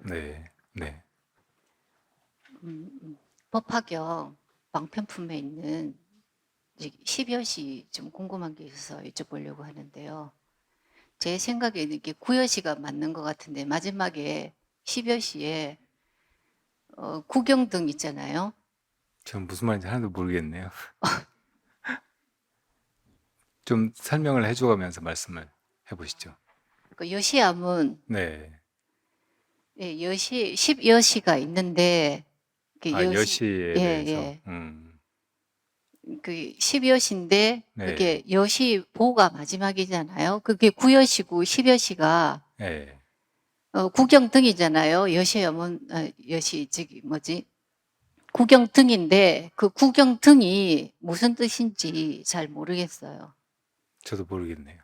네, 네, 법화경 방편품에 있는 10여시 좀 궁금한 게 있어서 여쭤보려고 하는데요. 제 생각에는 이게 9여시가 맞는 것 같은데 마지막에 10여시에 구경등 있잖아요. 전 무슨 말인지 하나도 모르겠네요. 좀 설명을 해줘가면서 말씀을 해보시죠. 그 여시암은 네, 여시 10여시가 있는데 그 아, 여시 여시에 예, 대해서, 예. 그 10여시인데 네, 그게 여시보가 마지막이잖아요. 그게 9여시고 10여시가 네, 구경등이잖아요. 여시염은 여시 저기 뭐지? 구경등인데 그 구경등이 무슨 뜻인지 잘 모르겠어요. 저도 모르겠네요.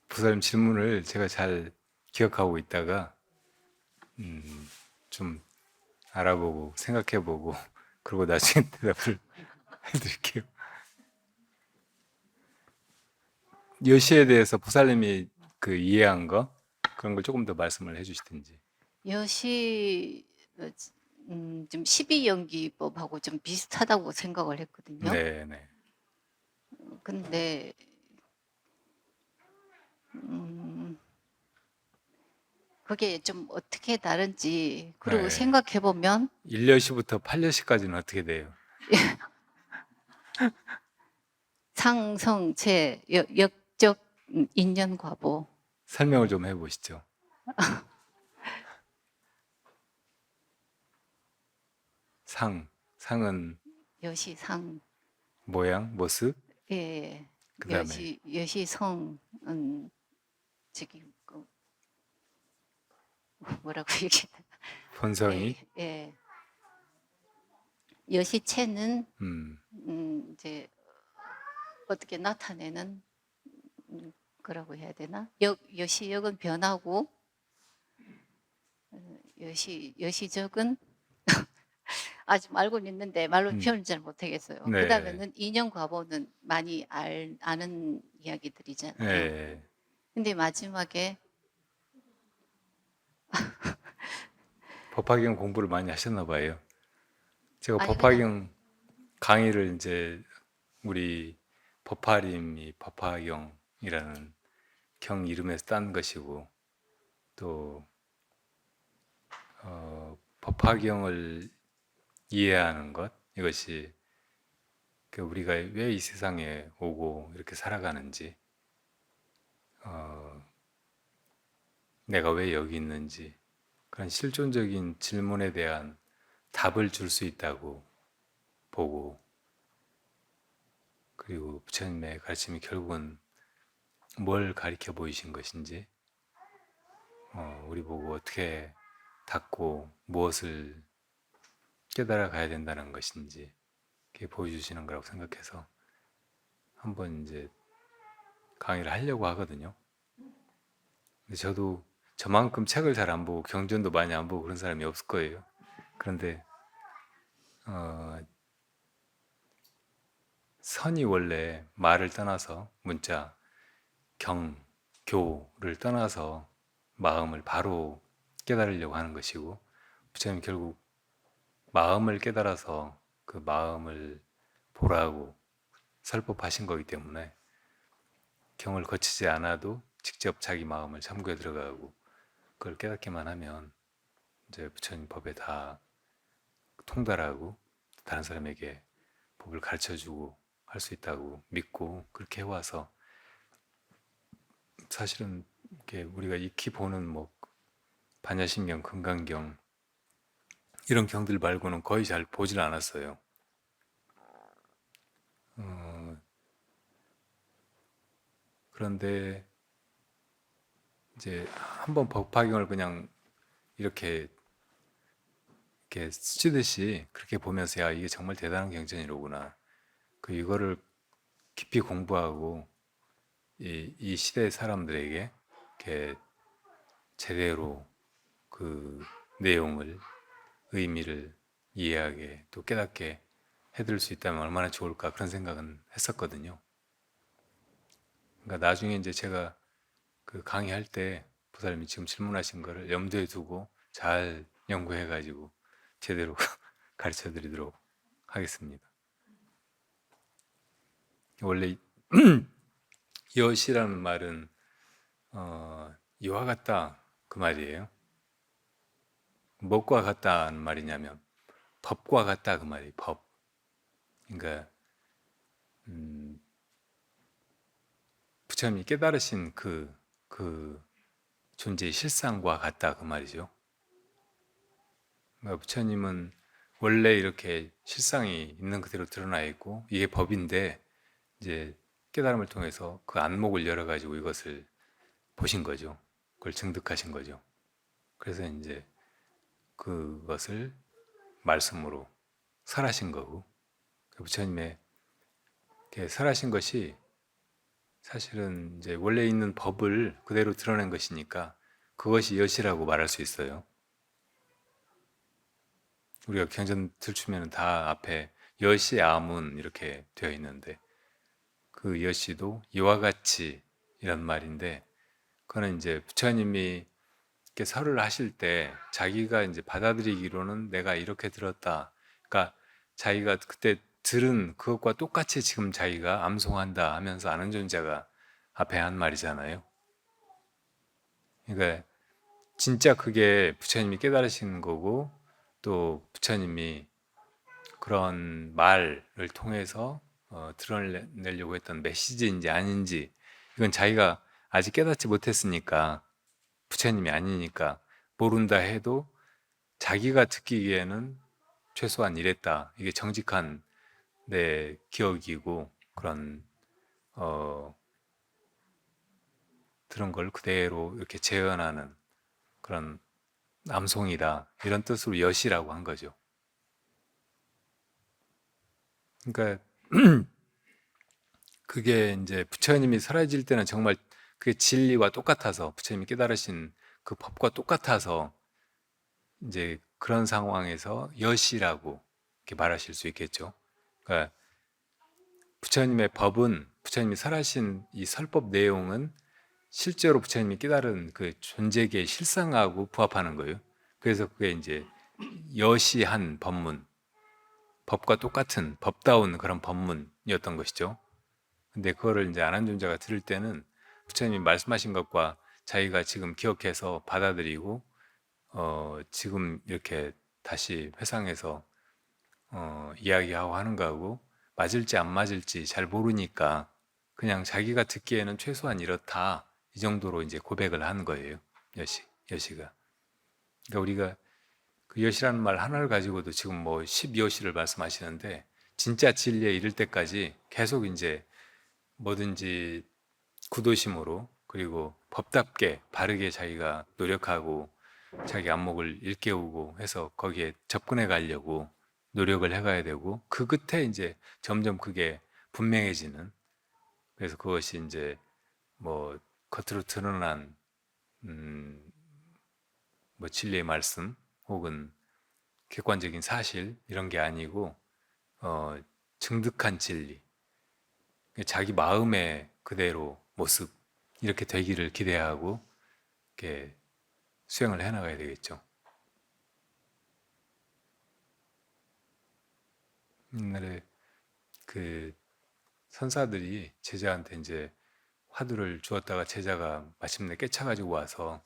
부사님 질문을 제가 잘 기억하고 있다가, 좀 알아보고 생각해보고, 그리고 나중에 대답을 해드릴게요. 여시에 대해서 부사님이 그 이해한 거, 그런 걸 조금 더 말씀을 해주시든지. 여시 좀 12연기법하고 좀 비슷하다고 생각을 했거든요. 네, 네, 근데 음, 그게 좀 어떻게 다른지 그리고 네. 생각해 보면 1여시부터 8여시까지는 어떻게 돼요? 상성체 역적 인연과보 설명을 좀 해보시죠. 상은 여시상 모양, 모습, 예, 그 다음에 여시성은 저기 뭐라고 얘기해? 예, 본성이, 예. 여시체는 음, 이제 어떻게 나타내는 거라고 해야 되나? 여시역은 변하고 여시적은 아직 알고는 있는데 말로 음, 표현을 잘 못하겠어요. 그 네, 다음에는 인연과보는 많이 아는 이야기들이잖아요. 네. 근데 마지막에 법화경 공부를 많이 하셨나 봐요. 제가 아니 그냥 법화경 강의를 이제 우리 법화림이 법화경이라는 경 이름에서 딴 것이고 또 법화경을 이해하는 것 이것이 그 우리가 왜 이 세상에 오고 이렇게 살아가는지 내가 왜 여기 있는지 그런 실존적인 질문에 대한 답을 줄 수 있다고 보고 그리고 부처님의 가르침이 결국은 뭘 가리켜 보이신 것인지 우리 보고 어떻게 닦고 무엇을 깨달아 가야 된다는 것인지 이렇게 보여주시는 거라고 생각해서 한번 이제 강의를 하려고 하거든요. 근데 저도 저만큼 책을 잘 안 보고 경전도 많이 안 보고 그런 사람이 없을 거예요. 그런데 어, 선이 원래 말을 떠나서 문자, 경, 교를 떠나서 마음을 바로 깨달으려고 하는 것이고 부처님 결국 마음을 깨달아서 그 마음을 보라고 설법하신 거기 때문에 경을 거치지 않아도 직접 자기 마음을 참고에 들어가고 그걸 깨닫기만 하면 이제 부처님 법에 다 통달하고 다른 사람에게 법을 가르쳐주고 할 수 있다고 믿고 그렇게 해와서 사실은 이렇게 우리가 익히 보는 뭐 반야심경, 금강경 이런 경들 말고는 거의 잘 보질 않았어요. 그런데 이제 한번 법화경을 그냥 이렇게 이렇게 스치듯이 그렇게 보면서 야 이게 정말 대단한 경전이로구나. 그 이거를 깊이 공부하고 이 시대 사람들에게 이렇게 제대로 그 내용을 의미를 이해하게 또 깨닫게 해드릴 수 있다면 얼마나 좋을까 그런 생각은 했었거든요. 그러니까 나중에 이제 제가 그 강의할 때 보살님이 지금 질문하신 거를 염두에 두고 잘 연구해가지고 제대로 가르쳐 드리도록 하겠습니다. 원래 여시라는 말은 이와 같다 그 말이에요. 무엇과 같다는 말이냐면 법과 같다 그 말이에요. 법. 그러니까 부처님이 깨달으신 그 존재의 실상과 같다 그 말이죠. 그러니까 부처님은 원래 이렇게 실상이 있는 그대로 드러나 있고 이게 법인데 이제 깨달음을 통해서 그 안목을 열어가지고 이것을 보신 거죠. 그걸 증득하신 거죠. 그래서 이제 그것을 말씀으로 설하신 거고 부처님의 설하신 것이 사실은 이제 원래 있는 법을 그대로 드러낸 것이니까 그것이 여시라고 말할 수 있어요. 우리가 경전 들추면 다 앞에 여시 아문 이렇게 되어 있는데 그 여시도 이와 같이 이런 말인데 그거는 이제 부처님이 이렇게 설을 하실 때 자기가 이제 받아들이기로는 내가 이렇게 들었다. 그러니까 자기가 그때 들은 그것과 똑같이 지금 자기가 암송한다 하면서 아는 존재가 앞에 한 말이잖아요. 그러니까 진짜 그게 부처님이 깨달으신 거고 또 부처님이 그런 말을 통해서 드러내려고 했던 메시지인지 아닌지 이건 자기가 아직 깨닫지 못했으니까 부처님이 아니니까 모른다 해도 자기가 듣기에는 최소한 이랬다. 이게 정직한 내 기억이고 그런 들은 걸 그대로 이렇게 재현하는 그런 암송이다. 이런 뜻으로 여시라고 한 거죠. 그러니까 그게 이제 부처님이 사라질 때는 정말 그게 진리와 똑같아서 부처님이 깨달으신 그 법과 똑같아서 이제 그런 상황에서 여시라고 이렇게 말하실 수 있겠죠. 그러니까 부처님의 법은 부처님이 설하신 이 설법 내용은 실제로 부처님이 깨달은 그 존재계의 실상하고 부합하는 거예요. 그래서 그게 이제 여시한 법문, 법과 똑같은 법다운 그런 법문이었던 것이죠. 근데 그거를 이제 아는 존재가 들을 때는 부처님이 말씀하신 것과 자기가 지금 기억해서 받아들이고 지금 이렇게 다시 회상해서 이야기하고 하는 거하고 맞을지 안 맞을지 잘 모르니까 그냥 자기가 듣기에는 최소한 이렇다 이 정도로 이제 고백을 하는 거예요. 여시가. 그러니까 우리가 그 여시라는 말 하나를 가지고도 지금 뭐 12여시를 말씀하시는데 진짜 진리에 이를 때까지 계속 이제 뭐든지 구도심으로 그리고 법답게 바르게 자기가 노력하고 자기 안목을 일깨우고 해서 거기에 접근해 가려고 노력을 해가야 되고 그 끝에 이제 점점 그게 분명해지는 그래서 그것이 이제 뭐 겉으로 드러난 뭐 진리의 말씀 혹은 객관적인 사실 이런 게 아니고 증득한 진리 자기 마음의 그대로 모습 이렇게 되기를 기대하고 이렇게 수행을 해나가야 되겠죠. 옛날에 그 선사들이 제자한테 이제 화두를 주었다가 제자가 마침내 깨쳐가지고 와서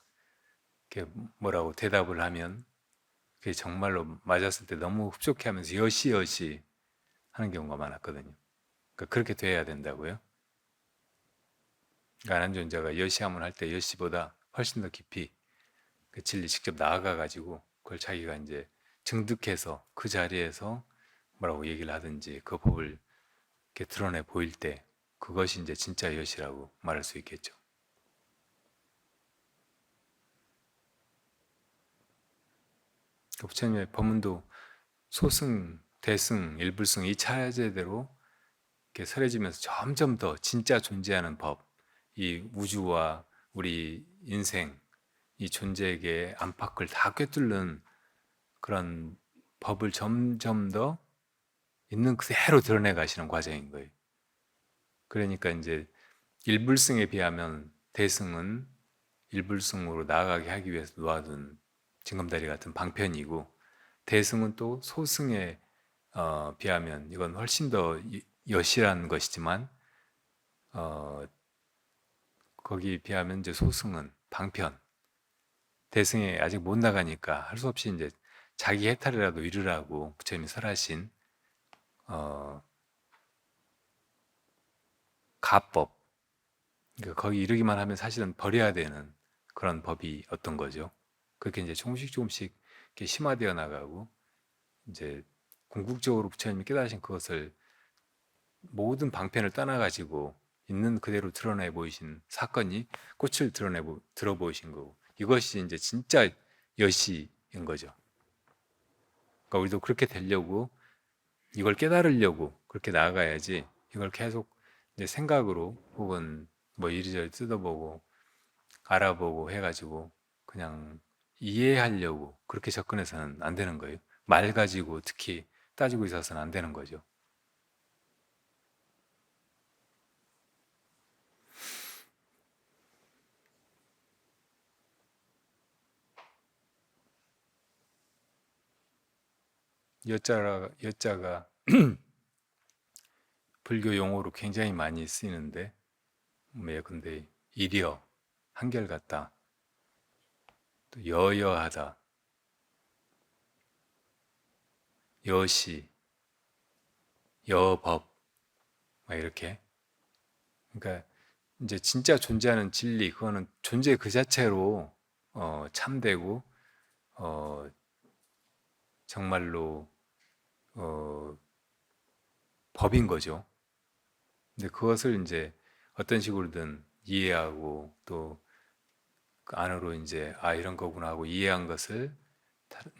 이렇게 뭐라고 대답을 하면 그게 정말로 맞았을 때 너무 흡족해하면서 여시여시 하는 경우가 많았거든요. 그러니까 그렇게 돼야 된다고요. 그러니까 아는 존재가 여시함을 할 때 여시보다 훨씬 더 깊이 그 진리 직접 나아가가지고 그걸 자기가 이제 증득해서 그 자리에서 뭐라고 얘기를 하든지 그 법을 이렇게 드러내 보일 때 그것이 이제 진짜 여시라고 말할 수 있겠죠. 그 부처님의 법문도 소승, 대승, 일불승 이 차제대로 이렇게 설해지면서 점점 더 진짜 존재하는 법, 이 우주와 우리 인생, 이 존재에게 안팎을 다 꿰뚫는 그런 법을 점점 더 있는 그대로 드러내 가시는 과정인 거예요. 그러니까 이제 일불승에 비하면 대승은 일불승으로 나아가게 하기 위해서 놓아둔 징검다리 같은 방편이고, 대승은 또 소승에 비하면 이건 훨씬 더 여실한 것이지만, 거기에 비하면 이제 소승은 방편, 대승에 아직 못 나가니까 할 수 없이 이제 자기 해탈이라도 이루라고 부처님이 설하신 가법, 그러니까 거기 이르기만 하면 사실은 버려야 되는 그런 법이 어떤 거죠. 그렇게 이제 조금씩 조금씩 이렇게 심화되어 나가고, 이제 궁극적으로 부처님이 깨달으신 그것을 모든 방편을 떠나가지고 있는 그대로 드러내 보이신 사건이 꽃을 들어 보이신 거고, 이것이 이제 진짜 여시인 거죠. 그러니까 우리도 그렇게 되려고, 이걸 깨달으려고 그렇게 나아가야지, 이걸 계속 이제 생각으로 혹은 뭐 이리저리 뜯어보고 알아보고 해가지고 그냥 이해하려고 그렇게 접근해서는 안 되는 거예요. 말 가지고 특히 따지고 있어서는 안 되는 거죠. 여자가 불교 용어로 굉장히 많이 쓰이는데, 근데 이려, 한결같다, 또 여여하다, 여시, 여법, 막 이렇게. 그러니까 이제 진짜 존재하는 진리, 그거는 존재 그 자체로 참되고 어, 정말로 어, 법인 거죠. 근데 그것을 이제 어떤 식으로든 이해하고 또 그 안으로 이제 이런 거구나 하고 이해한 것을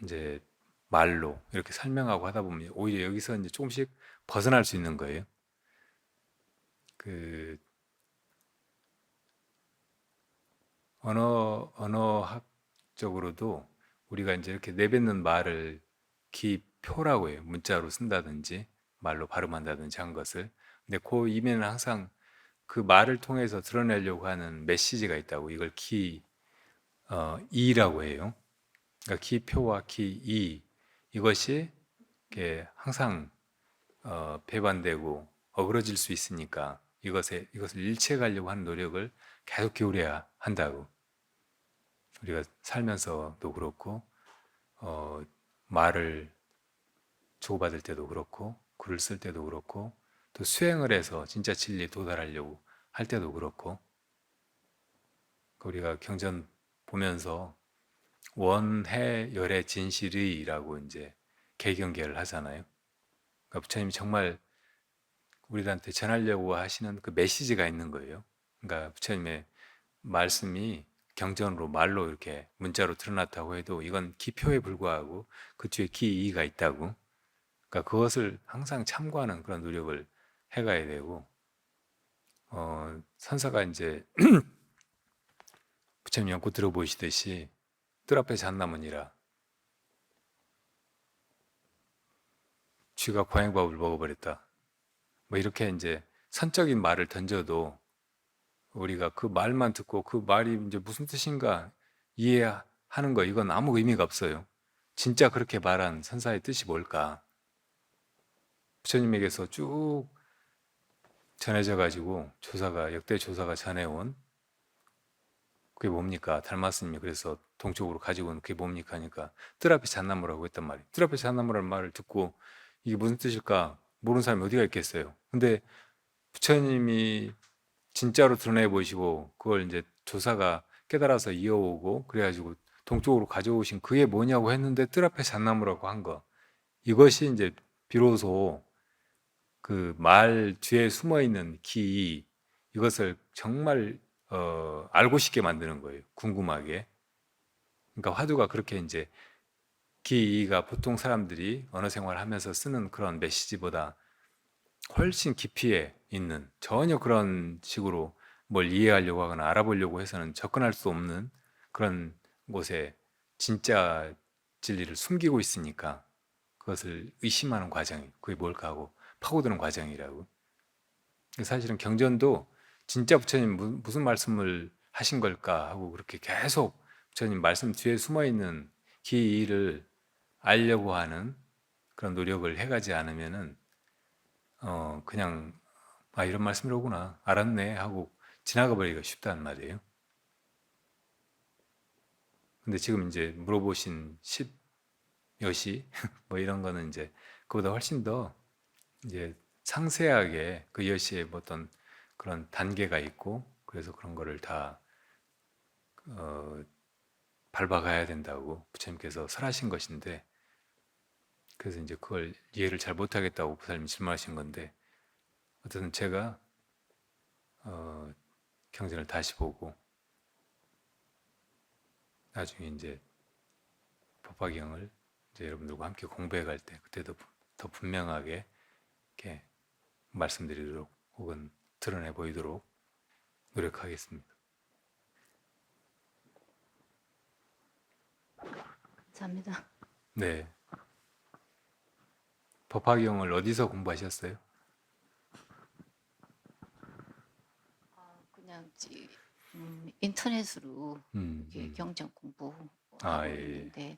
이제 말로 이렇게 설명하고 하다 보면 오히려 여기서 이제 조금씩 벗어날 수 있는 거예요. 그 언어학적으로도 우리가 이제 이렇게 내뱉는 말을 기표라고 해요. 문자로 쓴다든지 말로 발음한다든지 한 것을. 근데 그 이면은 항상 그 말을 통해서 드러내려고 하는 메시지가 있다고. 이걸 이라고 해요. 그러니까 기표와 기이, 이것이 이렇게 항상 배반되고 어그러질 수 있으니까 이것을 일치해 가려고 하는 노력을 계속 기울여야 한다고. 우리가 살면서도 그렇고 말을 주고받을 때도 그렇고 글을 쓸 때도 그렇고 또 수행을 해서 진짜 진리에 도달하려고 할 때도 그렇고, 우리가 경전 보면서 원해 열의 진실이라고 이제 개경계를 하잖아요. 그러니까 부처님이 정말 우리들한테 전하려고 하시는 그 메시지가 있는 거예요. 그러니까 부처님의 말씀이 경전으로 말로 이렇게 문자로 드러났다고 해도 이건 기표에 불과하고 그 뒤에 기이가 있다고. 그러니까 그것을 항상 참고하는 그런 노력을 해가야 되고, 선사가 이제 부처님 연고 들어보시듯이 뜰 앞에 잣나무니라, 쥐가 과행밥을 먹어버렸다, 뭐 이렇게 이제 선적인 말을 던져도 우리가 그 말만 듣고 그 말이 이제 무슨 뜻인가 이해하는 거, 이건 아무 의미가 없어요. 진짜 그렇게 말한 선사의 뜻이 뭘까? 부처님에게서 쭉 전해져 가지고 역대 조사가 전해온 그게 뭡니까? 달마스님이 그래서 동쪽으로 가지고 온 그게 뭡니까 하니까 뜰 앞에 잣나무라고 했단 말이에요. 뜰 앞에 잣나무라는 말을 듣고 이게 무슨 뜻일까 모르는 사람이 어디가 있겠어요. 근데 부처님이 진짜로 드러내 보이시고 그걸 이제 조사가 깨달아서 이어오고 그래가지고 동쪽으로 가져오신 그게 뭐냐고 했는데 뜰 앞에 잣나무라고 한 거, 이것이 이제 비로소 그 말 뒤에 숨어 있는 기, 이것을 정말 알고 싶게 만드는 거예요. 궁금하게. 그러니까 화두가 그렇게 이제 기가 보통 사람들이 언어 생활하면서 쓰는 그런 메시지보다 훨씬 깊이에 있는, 전혀 그런 식으로 뭘 이해하려고 하거나 알아보려고 해서는 접근할 수 없는 그런 곳에 진짜 진리를 숨기고 있으니까 그것을 의심하는 과정이, 그게 뭘까 하고 파고드는 과정이라고. 사실은 경전도 진짜 부처님 무슨 말씀을 하신 걸까 하고 그렇게 계속 부처님 말씀 뒤에 숨어 있는 기이를 알려고 하는 그런 노력을 해가지 않으면은 그냥 아 이런 말씀이로구나 알았네 하고 지나가 버리기가 쉽다는 말이에요. 근데 지금 이제 물어보신 10여시 뭐 이런 거는 이제 그보다 훨씬 더 이제 상세하게 그 여시의 뭐 어떤 그런 단계가 있고 그래서 그런 거를 다 어, 밟아가야 된다고 부처님께서 설하신 것인데 그래서 이제 그걸 이해를 잘 못하겠다고 부처님이 질문하신 건데 어쨌든 제가 경전을 다시 보고 나중에 이제 법화경을 이제 여러분들과 함께 공부해 갈 때 그때도 더 분명하게 이렇게 말씀드리도록 혹은 드러내 보이도록 노력하겠습니다. 감사합니다. 네. 법화경을 어디서 공부하셨어요? 그냥 인터넷으로 이렇게 음. 경전 공부하고 아, 예. 있는데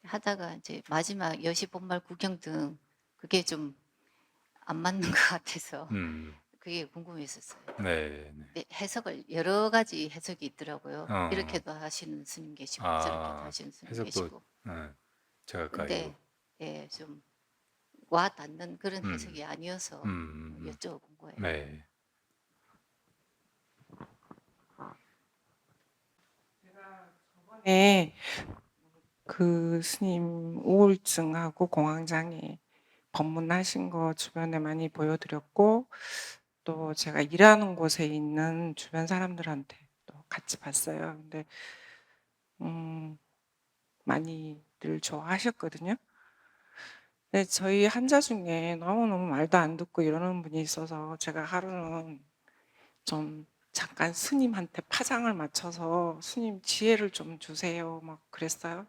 하다가 이제 마지막 여시 본말 구경 등 그게 좀 안 맞는 것 같아서 그게 궁금했었어요. 네, 네. 근데 해석을 여러 가지 해석이 있더라고요. 어, 이렇게도 하시는 스님 계시고 저렇게도 아, 하시는 스님 해석도 계시고. 제각각이고. 근데 예, 좀 와 닿는 그런 음, 해석이 아니어서 음, 여쭤본 거예요. 네, 네, 그 스님 우울증하고 공황장애 법문하신 거 주변에 많이 보여드렸고 또 제가 일하는 곳에 있는 주변 사람들한테 또 같이 봤어요. 근데 많이들 좋아하셨거든요. 근데 저희 환자 중에 너무너무 말도 안 듣고 이러는 분이 있어서 제가 하루는 좀 잠깐 스님한테 파장을 맞춰서 스님 지혜를 좀 주세요 막 그랬어요.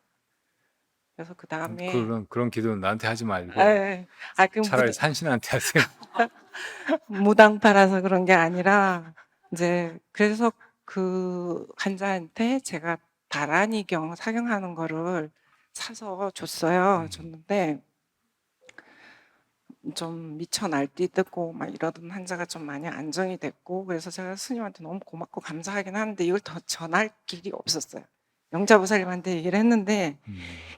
그래서 그 다음에 그런 기도는 나한테 하지 말고 그 차라리 산신한테 하세요. 무당파라서 그런 게 아니라 이제 그래서 그 환자한테 제가 다란이경 사경하는 거를 사서 줬어요. 줬는데 좀 미쳐 날뛰고 막 이러던 환자가 좀 많이 안정이 됐고 그래서 제가 스님한테 너무 고맙고 감사하긴 하는데 이걸 더 전할 길이 없었어요. 영자보살님한테 얘기를 했는데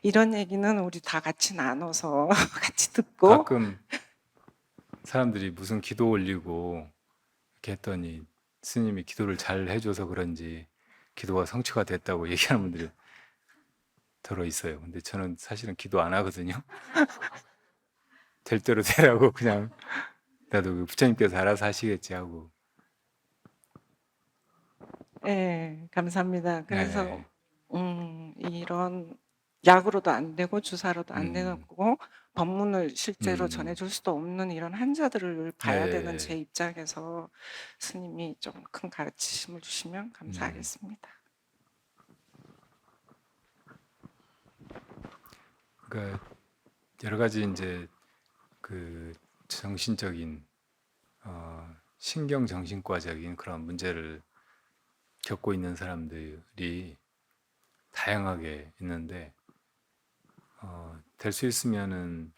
이런 얘기는 우리 다 같이 나눠서 같이 듣고 가끔 사람들이 무슨 기도 올리고 이렇게 했더니 스님이 기도를 잘 해줘서 그런지 기도가 성취가 됐다고 얘기하는 분들이 들어 있어요. 근데 저는 사실은 기도 안 하거든요. 될 대로 되라고 그냥 나도 그 부처님께서 알아서 하시겠지 하고. 네, 감사합니다. 그래서 네. 이런 약으로도 안 되고 주사로도 안 음, 되고 법문을 실제로 음, 전해줄 수도 없는 이런 환자들을 봐야 되는 제 네. 입장에서 스님이 좀 큰 가르치심을 주시면 감사하겠습니다. 그러니까 여러 가지 이제 그 정신적인 신경 정신과적인 그런 문제를 겪고 있는 사람들이 다양하게 있는데 될 수 있으면은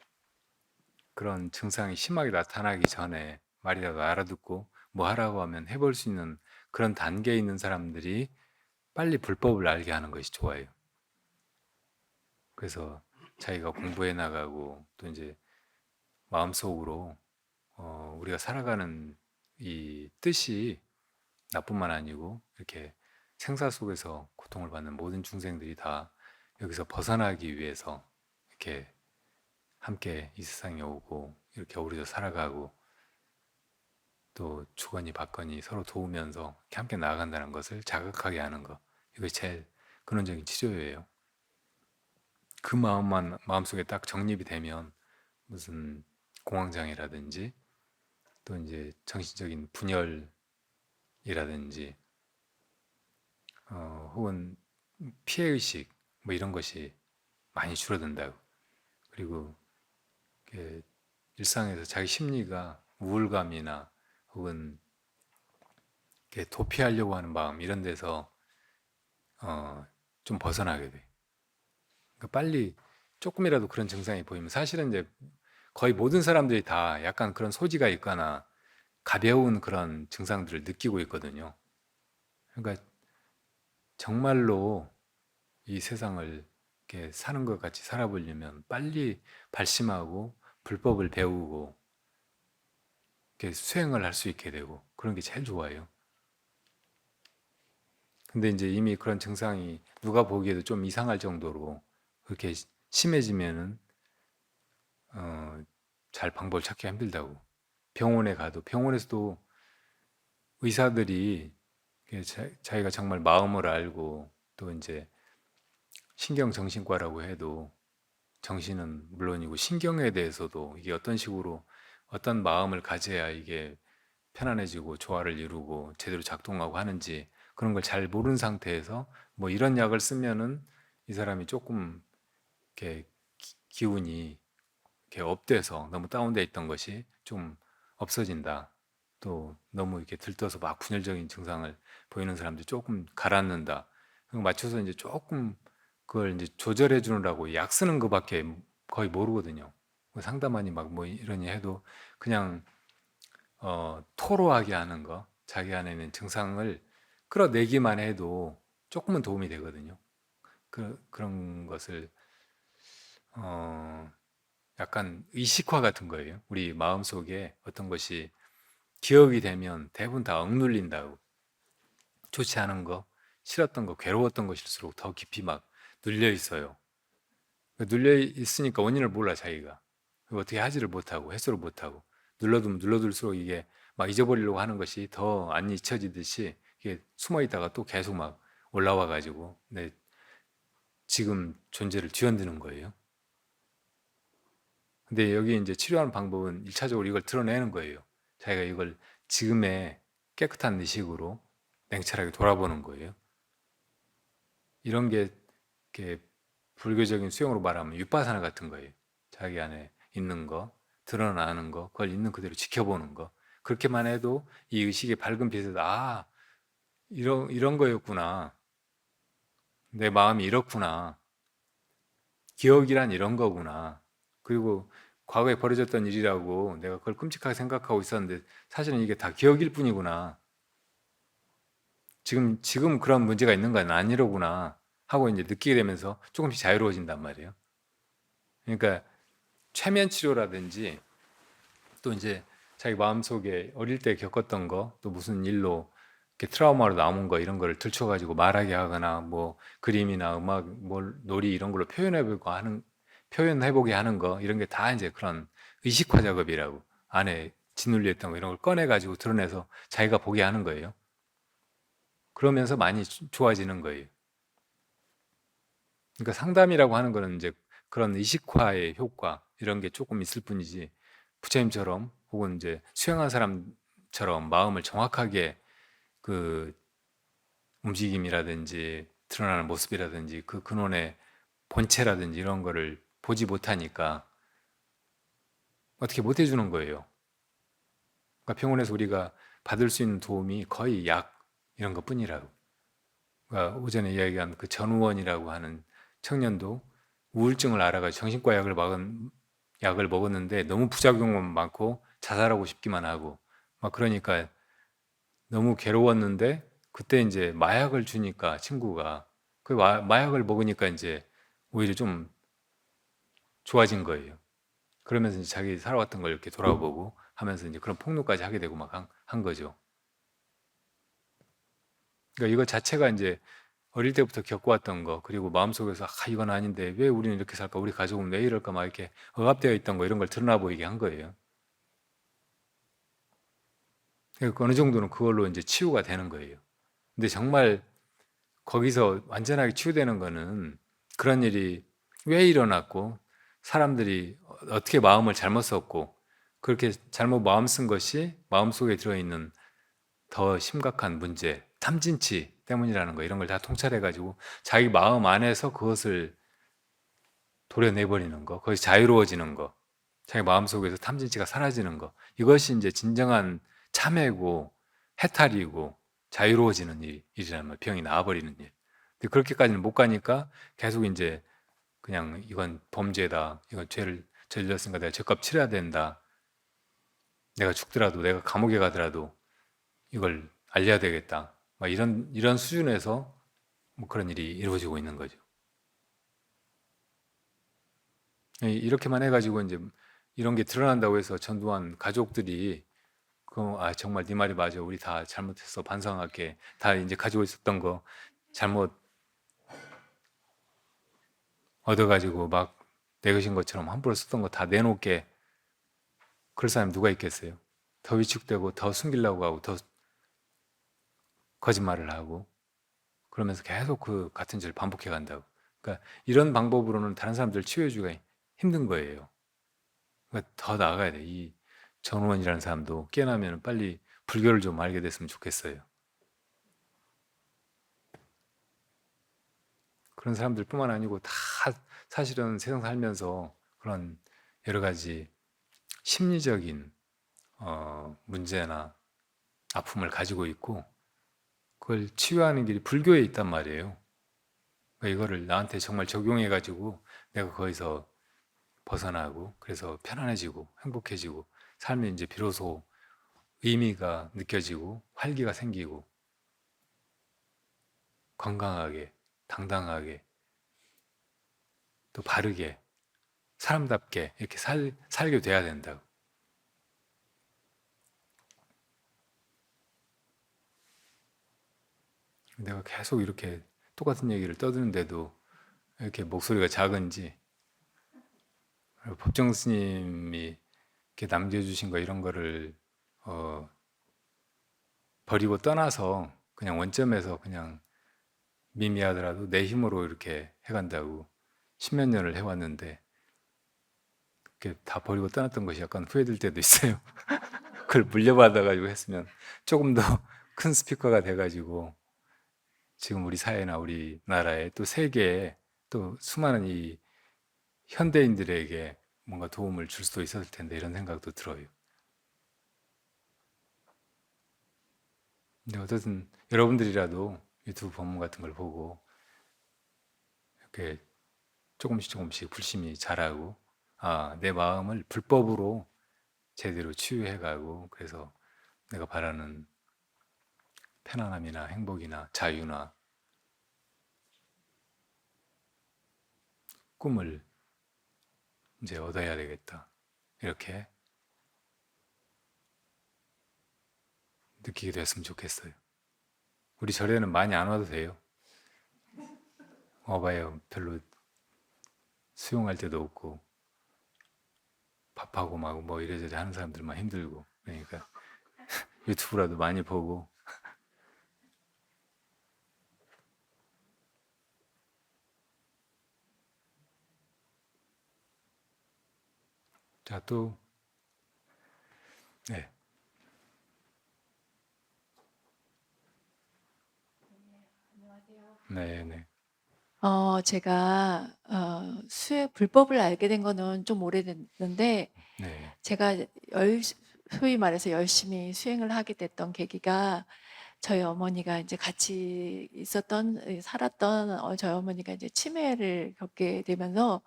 그런 증상이 심하게 나타나기 전에 말이라도 알아듣고 뭐 하라고 하면 해볼 수 있는 그런 단계에 있는 사람들이 빨리 불법을 알게 하는 것이 좋아요. 그래서 자기가 공부해 나가고 또 이제 마음속으로 우리가 살아가는 이 뜻이 나뿐만 아니고 이렇게 생사 속에서 고통을 받는 모든 중생들이 다 여기서 벗어나기 위해서 이렇게 함께 이 세상에 오고 이렇게 어우러져 살아가고 또 주거니 받거니 서로 도우면서 이렇게 함께 나아간다는 것을 자각하게 하는 것 이것이 제일 근원적인 치료예요. 그 마음만 마음속에 딱 정립이 되면 무슨 공황장애라든지 또 이제 정신적인 분열이라든지 혹은 피해의식 뭐 이런 것이 많이 줄어든다고. 그리고 일상에서 자기 심리가 우울감이나 혹은 이렇게 도피하려고 하는 마음 이런 데서 좀 벗어나게 돼. 그러니까 빨리 조금이라도 그런 증상이 보이면 사실은 이제 거의 모든 사람들이 다 약간 그런 소지가 있거나 가벼운 그런 증상들을 느끼고 있거든요. 그러니까 정말로 이 세상을 이렇게 사는 것 같이 살아보려면 빨리 발심하고 불법을 배우고 이렇게 수행을 할 수 있게 되고 그런 게 제일 좋아요. 근데 이제 이미 그런 증상이 누가 보기에도 좀 이상할 정도로 그렇게 심해지면은 잘 방법을 찾기가 힘들다고. 병원에 가도 병원에서도 의사들이 자기가 정말 마음을 알고 또 이제 신경정신과라고 해도 정신은 물론이고 신경에 대해서도 이게 어떤 식으로 어떤 마음을 가져야 이게 편안해지고 조화를 이루고 제대로 작동하고 하는지 그런 걸 잘 모르는 상태에서 뭐 이런 약을 쓰면은 이 사람이 조금 이렇게 기운이 이렇게 업돼서 너무 다운돼 있던 것이 좀 없어진다. 또 너무 이렇게 들떠서 막 분열적인 증상을 보이는 사람들이 조금 가라앉는다. 그거 맞춰서 이제 조금 그걸 이제 조절해 주느라고 약 쓰는 것밖에 거의 모르거든요. 뭐 상담하니 막 뭐 이러니 해도 그냥 토로하게 하는 거, 자기 안에 있는 증상을 끌어내기만 해도 조금은 도움이 되거든요. 그런 것을 어, 약간 의식화 같은 거예요. 우리 마음속에 어떤 것이 기억이 되면 대부분 다 억눌린다고. 좋지 않은 거, 싫었던 거, 괴로웠던 것일수록 더 깊이 막 눌려 있어요. 눌려 있으니까 원인을 몰라 자기가. 어떻게 하지를 못하고 해소를 못하고 눌러두면 눌러둘수록 이게 막 잊어버리려고 하는 것이 더 안 잊혀지듯이 이게 숨어 있다가 또 계속 막 올라와 가지고 내 지금 존재를 뒤흔드는 거예요. 근데 여기 이제 치료하는 방법은 1차적으로 이걸 드러내는 거예요. 자기가 이걸 지금의 깨끗한 의식으로 냉철하게 돌아보는 거예요. 이런 게 이렇게 불교적인 수용으로 말하면 윗바사나 같은 거예요. 자기 안에 있는 거, 드러나는 거, 그걸 있는 그대로 지켜보는 거. 그렇게만 해도 이 의식의 밝은 빛에서 이런 거였구나. 내 마음이 이렇구나. 기억이란 이런 거구나. 그리고 과거에 벌어졌던 일이라고 내가 그걸 끔찍하게 생각하고 있었는데 사실은 이게 다 기억일 뿐이구나. 지금 그런 문제가 있는 건 아니로구나 하고 이제 느끼게 되면서 조금씩 자유로워진단 말이에요. 그러니까 최면 치료라든지 또 이제 자기 마음속에 어릴 때 겪었던 거, 또 무슨 일로 이렇게 트라우마로 남은 거 이런 거를 들춰가지고 말하게 하거나 뭐 그림이나 음악, 뭘 놀이 이런 걸로 표현해보게 하는 거 이런 게 다 이제 그런 의식화 작업이라고 안에 짓눌려 있던 거 이런 걸 꺼내가지고 드러내서 자기가 보게 하는 거예요. 그러면서 많이 좋아지는 거예요. 그러니까 상담이라고 하는 거는 이제 그런 의식화의 효과 이런 게 조금 있을 뿐이지 부처님처럼 혹은 이제 수행한 사람처럼 마음을 정확하게 그 움직임이라든지 드러나는 모습이라든지 그 근원의 본체라든지 이런 거를 보지 못하니까 어떻게 못 해주는 거예요. 그러니까 병원에서 우리가 받을 수 있는 도움이 거의 약 이런 것 뿐이라고. 그러니까 오전에 이야기한 그 전우원이라고 하는 청년도 우울증을 알아가지고 정신과 약을 먹었는데 너무 부작용만 많고 자살하고 싶기만 하고 막 그러니까 너무 괴로웠는데 그때 이제 마약을 주니까 친구가 그 마약을 먹으니까 이제 오히려 좀 좋아진 거예요. 그러면서 이제 자기 살아왔던 걸 이렇게 돌아보고 하면서 이제 그런 폭로까지 하게 되고 막 한 거죠. 그러니까 이거 자체가 이제 어릴 때부터 겪어왔던 거 그리고 마음속에서 이건 아닌데 왜 우리는 이렇게 살까 우리 가족은 왜 이럴까 막 이렇게 억압되어 있던 거 이런 걸 드러나 보이게 한 거예요. 그러니까 어느 정도는 그걸로 이제 치유가 되는 거예요. 근데 정말 거기서 완전하게 치유되는 거는 그런 일이 왜 일어났고 사람들이 어떻게 마음을 잘못 썼고 그렇게 잘못 마음 쓴 것이 마음속에 들어있는 더 심각한 문제, 탐진치 때문이라는 거 이런 걸 다 통찰해 가지고 자기 마음 안에서 그것을 도려내버리는 거, 거기서 자유로워지는 거, 자기 마음속에서 탐진치가 사라지는 거 이것이 이제 진정한 참회고 해탈이고 자유로워지는 일이란 말이에요. 병이 나아버리는 일. 근데 그렇게까지는 못 가니까 계속 이제 그냥 이건 범죄다. 이건 죄를 저질렀으니까 내가 죄값 치러야 된다. 내가 죽더라도 내가 감옥에 가더라도 이걸 알려야 되겠다. 막 이런 수준에서 뭐 그런 일이 이루어지고 있는 거죠. 이렇게만 해가지고 이제 이런 게 드러난다고 해서 전두환 가족들이 정말 네 말이 맞아. 우리 다 잘못했어. 반성할게. 다 이제 가지고 있었던 거 잘못 얻어가지고 막 내 것인 것처럼 함부로 썼던 거 다 내놓게. 그럴 사람이 누가 있겠어요? 더 위축되고 더 숨기려고 하고 더 거짓말을 하고 그러면서 계속 그 같은 짓을 반복해 간다고. 그러니까 이런 방법으로는 다른 사람들 치유해주기가 힘든 거예요. 그러니까 더 나아가야 돼. 이 전우원이라는 사람도 깨어나면 빨리 불교를 좀 알게 됐으면 좋겠어요. 그런 사람들뿐만 아니고 다 사실은 세상 살면서 그런 여러 가지 심리적인 문제나 아픔을 가지고 있고 그걸 치유하는 길이 불교에 있단 말이에요. 그러니까 이거를 나한테 정말 적용해가지고 내가 거기서 벗어나고 그래서 편안해지고 행복해지고 삶에 이제 비로소 의미가 느껴지고 활기가 생기고 건강하게 당당하게 또 바르게 사람답게 이렇게 살게 돼야 된다고. 내가 계속 이렇게 똑같은 얘기를 떠드는데도 이렇게 목소리가 작은지 법정 스님이 이렇게 남겨주신 거 이런 거를 버리고 떠나서 그냥 원점에서 그냥 미미하더라도 내 힘으로 이렇게 해간다고 10몇 년을 해왔는데 이렇게 다 버리고 떠났던 것이 약간 후회될 때도 있어요. 그걸 물려받아가지고 했으면 조금 더 큰 스피커가 돼가지고 지금 우리 사회나 우리나라에 또 세계에 또 수많은 이 현대인들에게 뭔가 도움을 줄 수도 있었을 텐데 이런 생각도 들어요. 근데 어쨌든 여러분들이라도 유튜브 법문 같은 걸 보고 이렇게 조금씩 불심이 자라고 내 마음을 불법으로 제대로 치유해가고 그래서 내가 바라는 편안함이나 행복이나 자유나 꿈을 이제 얻어야 되겠다. 이렇게 느끼게 됐으면 좋겠어요. 우리 절에는 많이 안 와도 돼요. 와봐요. 별로 수용할 데도 없고 밥하고 막 뭐 이래저래 하는 사람들만 힘들고 그러니까 유튜브라도 많이 보고 자 또 네. 네, 네. 제가 불법을 알게 된 거는 좀 오래됐는데 네. 제가 소위 말해서 열심히 수행을 하게 됐던 계기가 저희 어머니가 이제 같이 살았던 저희 어머니가 이제 치매를 겪게 되면서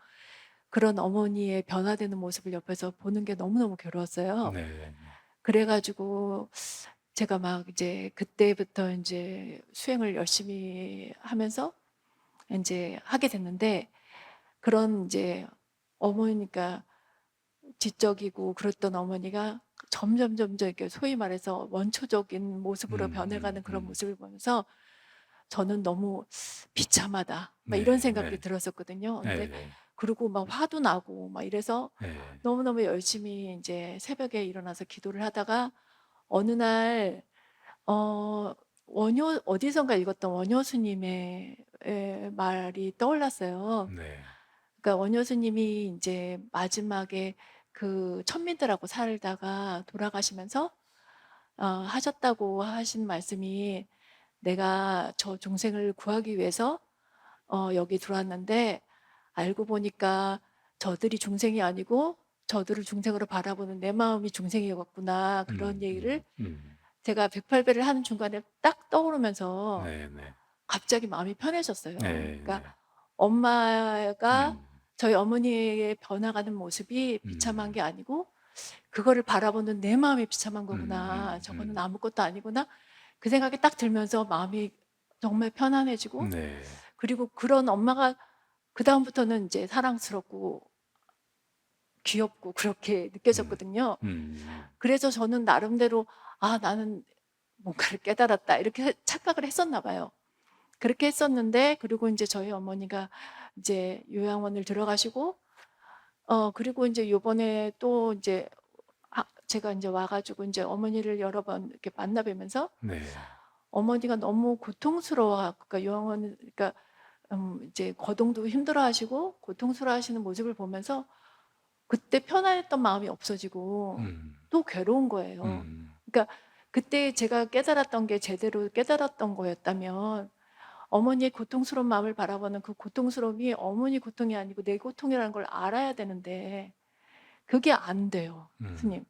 그런 어머니의 변화되는 모습을 옆에서 보는 게 너무너무 괴로웠어요. 네. 그래가지고 제가 막 이제 그때부터 이제 수행을 열심히 하면서 이제 하게 됐는데 그런 이제 어머니가 지적이고 그랬던 어머니가 점점 이렇게 소위 말해서 원초적인 모습으로 변해가는 그런 모습을 보면서 저는 너무 비참하다 막 이런 생각이 들었었거든요. 근데 그리고 막 화도 나고 막 이래서 너무너무 열심히 이제 새벽에 일어나서 기도를 하다가 어느 날 어디선가 읽었던 원효 스님의 말이 떠올랐어요. 네. 그러니까 원효 스님이 이제 마지막에 그 천민들하고 살다가 돌아가시면서 하셨다고 하신 말씀이 내가 저 중생을 구하기 위해서 여기 들어왔는데 알고 보니까 저들이 중생이 아니고 저들을 중생으로 바라보는 내 마음이 중생이었구나 그런 얘기를 제가 108배를 하는 중간에 딱 떠오르면서 네, 네. 갑자기 마음이 편해졌어요. 네, 그러니까 네. 엄마가 음, 저희 어머니의 변화가는 모습이 비참한 게 아니고 그거를 바라보는 내 마음이 비참한 거구나. 저거는 아무것도 아니구나. 그 생각이 딱 들면서 마음이 정말 편안해지고 네. 그리고 그런 엄마가 그다음부터는 이제 사랑스럽고 귀엽고 그렇게 느껴졌거든요. 그래서 저는 나름대로 아, 나는 뭔가를 깨달았다. 이렇게 착각을 했었나 봐요. 그렇게 했었는데 그리고 이제 저희 어머니가 이제 요양원을 들어가시고 그리고 이제 요번에 또 이제 제가 이제 와가지고 이제 어머니를 여러 번 이렇게 만나 뵈면서 네. 어머니가 너무 고통스러워, 그러니까 요양원, 그러니까 이제 거동도 힘들어하시고 고통스러워하시는 모습을 보면서 그때 편안했던 마음이 없어지고 또 괴로운 거예요. 그러니까 그때 제가 깨달았던 게 제대로 깨달았던 거였다면 어머니의 고통스러운 마음을 바라보는 그 고통스러움이 어머니 고통이 아니고 내 고통이라는 걸 알아야 되는데 그게 안 돼요, 스님.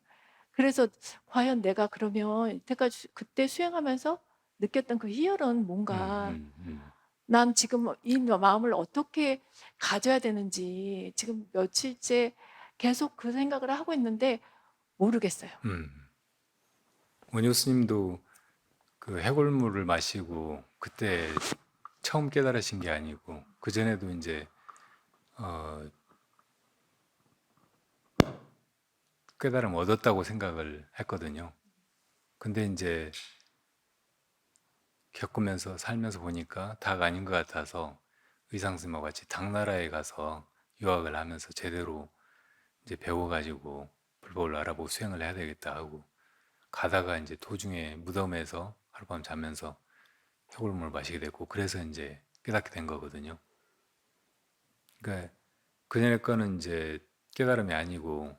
그래서 과연 내가 그러면 이때까지 그때 수행하면서 느꼈던 그 희열은 뭔가 난 지금 이 마음을 어떻게 가져야 되는지 지금 며칠째 계속 그 생각을 하고 있는데 모르겠어요. 원효 스님도 그 해골물을 마시고 그때 처음 깨달으신 게 아니고 그 전에도 이제 깨달음 얻었다고 생각을 했거든요. 근데 이제 겪으면서 살면서 보니까 다가 아닌 것 같아서 의상 스님하고 같이 당나라에 가서 유학을 하면서 제대로 이제 배워가지고 불법을 알아보고 수행을 해야 되겠다 하고 가다가 이제 도중에 무덤에서 하룻밤 자면서 해골물을 마시게 됐고 그래서 이제 깨닫게 된 거거든요. 그러니까 그전에 거는 이제 깨달음이 아니고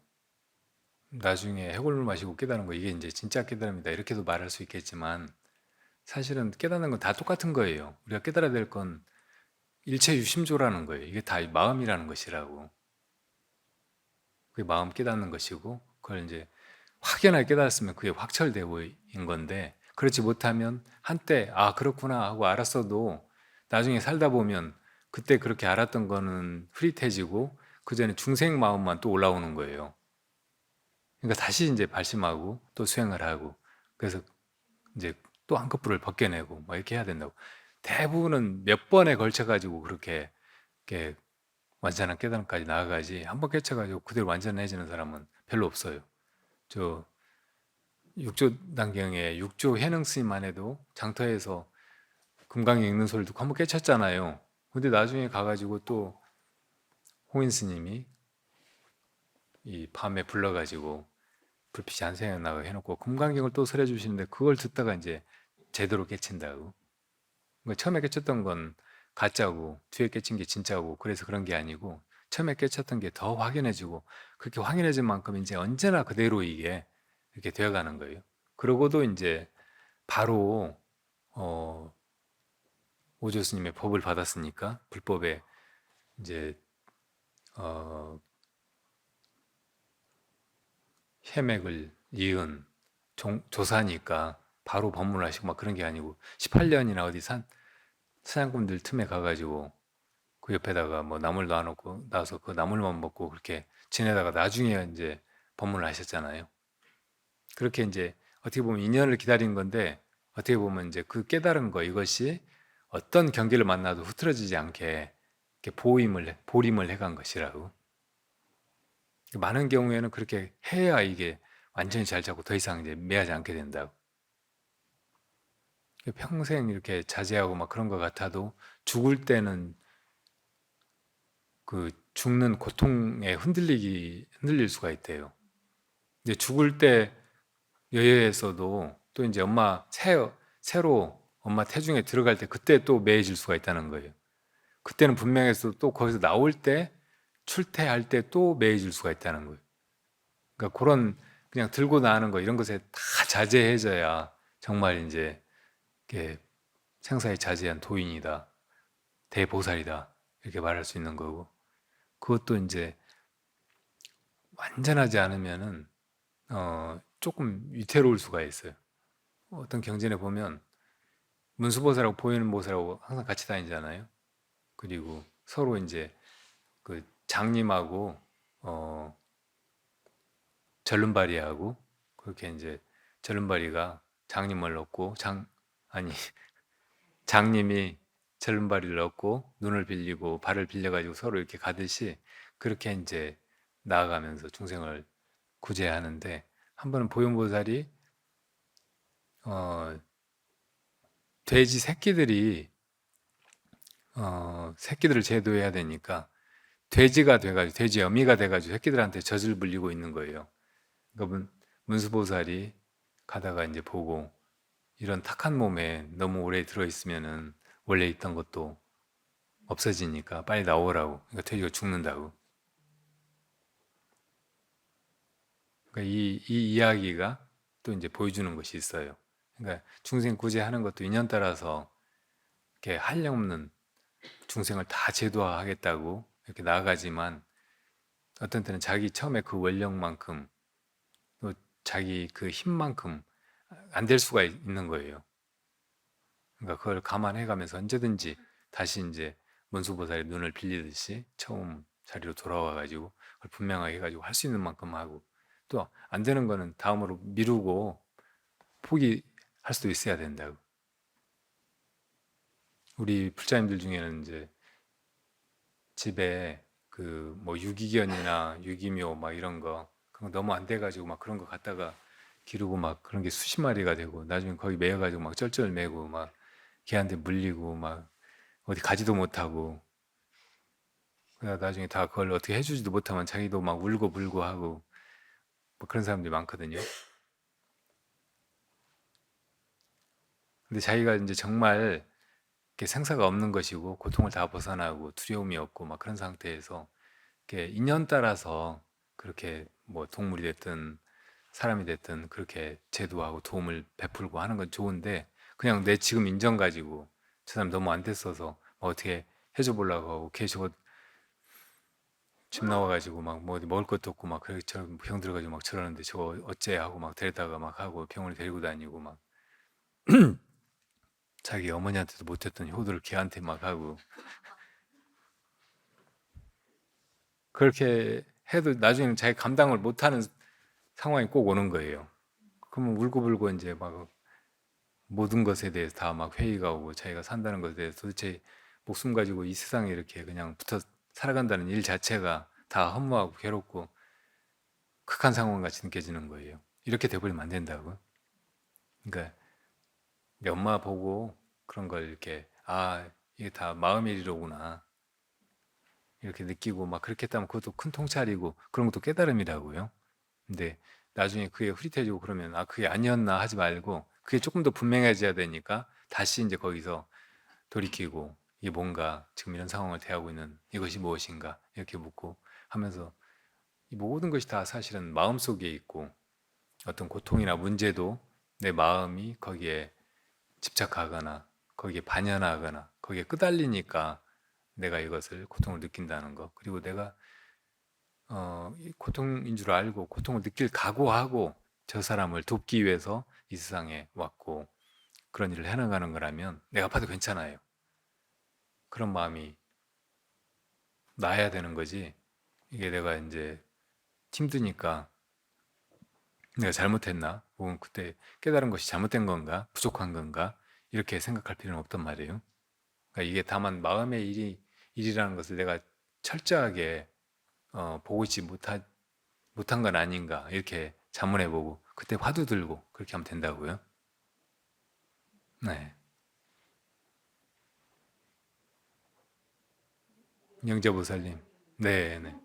나중에 해골물 마시고 깨달은 거 이게 이제 진짜 깨달음이다 이렇게도 말할 수 있겠지만 사실은 깨닫는 건 다 똑같은 거예요. 우리가 깨달아야 될 건 일체 유심조라는 거예요. 이게 다 마음이라는 것이라고. 그게 마음 깨닫는 것이고 그걸 이제 확연하게 깨달았으면 그게 확철되고인 건데 그렇지 못하면 한때 아 그렇구나 하고 알았어도 나중에 살다 보면 그때 그렇게 알았던 거는 흐릿해지고 그 전에 중생 마음만 또 올라오는 거예요. 그러니까 다시 이제 발심하고 또 수행을 하고 그래서 이제 또 한꺼풀을 벗겨내고 막 이렇게 해야 된다고. 대부분은 몇 번에 걸쳐 가지고 그렇게 이렇게 완전한 깨달음까지 나아가지 한 번 깨쳐가지고 그대로 완전해지는 사람은 별로 없어요. 저 육조 단경에 육조 해능 스님만 해도 장터에서 금강경 읽는 소리를 듣고 한 번 깨쳤잖아요. 근데 나중에 가가지고 또 홍인 스님이 이 밤에 불러가지고 불빛이 안 생겨나게 해놓고 금강경을 또 설해 주시는데 그걸 듣다가 이제 제대로 깨친다고. 그러니까 처음에 깨쳤던 건 가짜고 뒤에 깨친 게 진짜고 그래서 그런 게 아니고 처음에 깨쳤던 게 더 확연해지고 그렇게 확연해진 만큼 이제 언제나 그대로 이게 이렇게 되어가는 거예요. 그러고도 이제 바로 오조 스님의 법을 받았으니까 불법에 이제 혈맥을 이은 조사니까 바로 법문하시고 막 그런 게 아니고 18년이나 어디 사냥꾼들 틈에 가가지고 그 옆에다가 뭐 나물 놔놓고 나서 그 나물만 먹고 그렇게 지내다가 나중에 이제 법문을 하셨잖아요. 그렇게 이제 어떻게 보면 인연을 기다린 건데 어떻게 보면 이제 그 깨달은 거 이것이 어떤 경계를 만나도 흐트러지지 않게 이렇게 보림을 해간 것이라고. 많은 경우에는 그렇게 해야 이게 완전히 잘 잡고 더 이상 이제 매하지 않게 된다고. 평생 이렇게 자제하고 막 그런 것 같아도 죽을 때는 그 죽는 고통에 흔들릴 수가 있대요. 이제 죽을 때 여여에서도 또 이제 새로 엄마 태중에 들어갈 때 그때 또 매해질 수가 있다는 거예요. 그때는 분명해서 또 거기서 나올 때 출퇴할 때 또 매해질 수가 있다는 거예요. 그러니까 그런 그냥 들고 나는 거 이런 것에 다 자제해져야 정말 이제 이렇게 생사에 자제한 도인이다, 대보살이다 이렇게 말할 수 있는 거고 그것도 이제 완전하지 않으면은 조금 위태로울 수가 있어요. 어떤 경전에 보면 문수보살하고 보현보살하고 항상 같이 다니잖아요. 그리고 서로 이제 그 장님하고 절름발이하고 그렇게 이제 절름발이가 장님을 얻고 아니 장님이 절름발이를 얻고 눈을 빌리고 발을 빌려가지고 서로 이렇게 가듯이 그렇게 이제 나아가면서 중생을 구제하는데 한 번은 보현보살이 돼지 새끼들이 새끼들을 제도해야 되니까 돼지가 돼가지고 돼지 어미가 돼가지고 새끼들한테 젖을 불리고 있는 거예요. 그러니까 문수보살이 가다가 이제 보고 이런 탁한 몸에 너무 오래 들어 있으면은 원래 있던 것도 없어지니까 빨리 나오라고. 그러니까 돼지가 죽는다고. 그러니까 이 이야기가 또 이제 보여주는 것이 있어요. 그러니까 중생 구제하는 것도 인연 따라서 이렇게 한량없는 중생을 다 제도화하겠다고 이렇게 나아가지만 어떤 때는 자기 처음에 그 원력만큼 또 자기 그 힘만큼 안 될 수가 있는 거예요. 그러니까 그걸 감안해가면서 언제든지 다시 이제 문수보살의 눈을 빌리듯이 처음 자리로 돌아와가지고 그걸 분명하게 해가지고 할 수 있는 만큼 하고 또 안 되는 거는 다음으로 미루고 포기할 수도 있어야 된다고. 우리 불자님들 중에는 이제 집에 그 뭐 유기견이나 유기묘 막 이런 거 그런 거 너무 안 돼가지고 막 그런 거 갖다가 기르고 막 그런 게 수십 마리가 되고 나중에 거기 매여가지고 막 쩔쩔 매고 막 걔한테 물리고 막 어디 가지도 못하고 그러다 나중에 다 그걸 어떻게 해주지도 못하면 자기도 막 울고 불고 하고 뭐 그런 사람들이 많거든요. 근데 자기가 이제 정말 이렇게 생사가 없는 것이고 고통을 다 벗어나고 두려움이 없고 막 그런 상태에서 이렇게 인연 따라서 그렇게 뭐 동물이 됐든 사람이 됐든 그렇게 제도하고 도움을 베풀고 하는 건 좋은데 그냥 내 지금 인정 가지고 저 사람 너무 안 됐어서 뭐 어떻게 해줘 보려고 하고 걔 저거 집 나와가지고 막 뭐 어디 먹을 것도 없고 막 그렇게 병 들어가지고 막 저러는데 저거 어째 하고 막 데려다가 막 하고 병원에 데리고 다니고 막 자기 어머니한테도 못했던 효도를 걔한테 막 하고 그렇게 해도 나중에는 자기 감당을 못하는 상황이 꼭 오는 거예요. 그러면 울고불고 이제 막 모든 것에 대해서 다 막 회의가 오고 자기가 산다는 것에 대해서 도대체 목숨 가지고 이 세상에 이렇게 그냥 붙어 살아간다는 일 자체가 다 허무하고 괴롭고 극한 상황 같이 느껴지는 거예요. 이렇게 돼버리면 안 된다고. 그러니까 우리 엄마 보고 그런 걸 이렇게 이게 다 마음의 일이로구나 이렇게 느끼고 막 그렇게 했다면 그것도 큰 통찰이고 그런 것도 깨달음이라고요. 근데 나중에 그게 흐릿해지고 그러면 그게 아니었나 하지 말고 그게 조금 더 분명해져야 되니까 다시 이제 거기서 돌이키고 이게 뭔가 지금 이런 상황을 대하고 있는 이것이 무엇인가 이렇게 묻고 하면서 이 모든 것이 다 사실은 마음속에 있고 어떤 고통이나 문제도 내 마음이 거기에 집착하거나 거기에 반연하거나 거기에 끄달리니까 내가 이것을 고통을 느낀다는 것 그리고 내가 이 고통인 줄 알고 고통을 느낄 각오하고 저 사람을 돕기 위해서 이 세상에 왔고 그런 일을 해나가는 거라면 내가 아파도 괜찮아요. 그런 마음이 나야 되는 거지. 이게 내가 이제 힘드니까 내가 잘못했나? 혹은 그때 깨달은 것이 잘못된 건가? 부족한 건가? 이렇게 생각할 필요는 없단 말이에요. 그러니까 이게 다만 마음의 일이라는 것을 내가 철저하게 보고 있지 못한 건 아닌가 이렇게 자문해보고 그때 화두 들고 그렇게 하면 된다고요. 네. 영자보살님. 네, 네.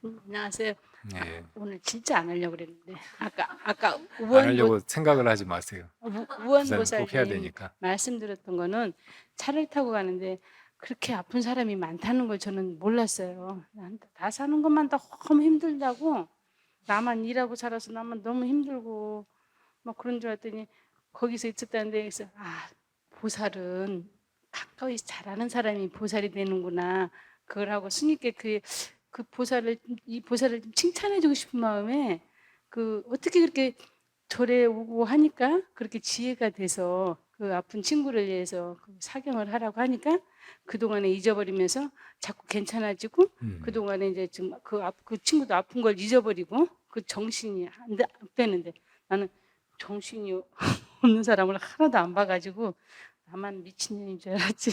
안녕하세요. 네. 오늘 진짜 안 하려고 그랬는데 아까 안 하려고 생각을 하지 마세요. 그 사람 꼭 해야 우원보살님 되니까. 말씀드렸던 거는 차를 타고 가는데 그렇게 아픈 사람이 많다는 걸 저는 몰랐어요. 다 사는 것만 너무 힘들다고 나만 일하고 살아서 나만 너무 힘들고 막 그런 줄 알았더니 거기서 있었다는데 그래서 보살은 가까이 잘하는 사람이 보살이 되는구나. 그걸 하고 스님께 그 그 이 보살을 좀 칭찬해주고 싶은 마음에 그 어떻게 그렇게 절에 오고 하니까 그렇게 지혜가 돼서 그 아픈 친구를 위해서 그 사경을 하라고 하니까 그동안에 잊어버리면서 자꾸 괜찮아지고 그동안에 이제 지금 그 친구도 아픈 걸 잊어버리고 그 정신이 안 되는데 나는 정신이 없는 사람을 하나도 안 봐가지고 나만 미친년인 줄 알았지.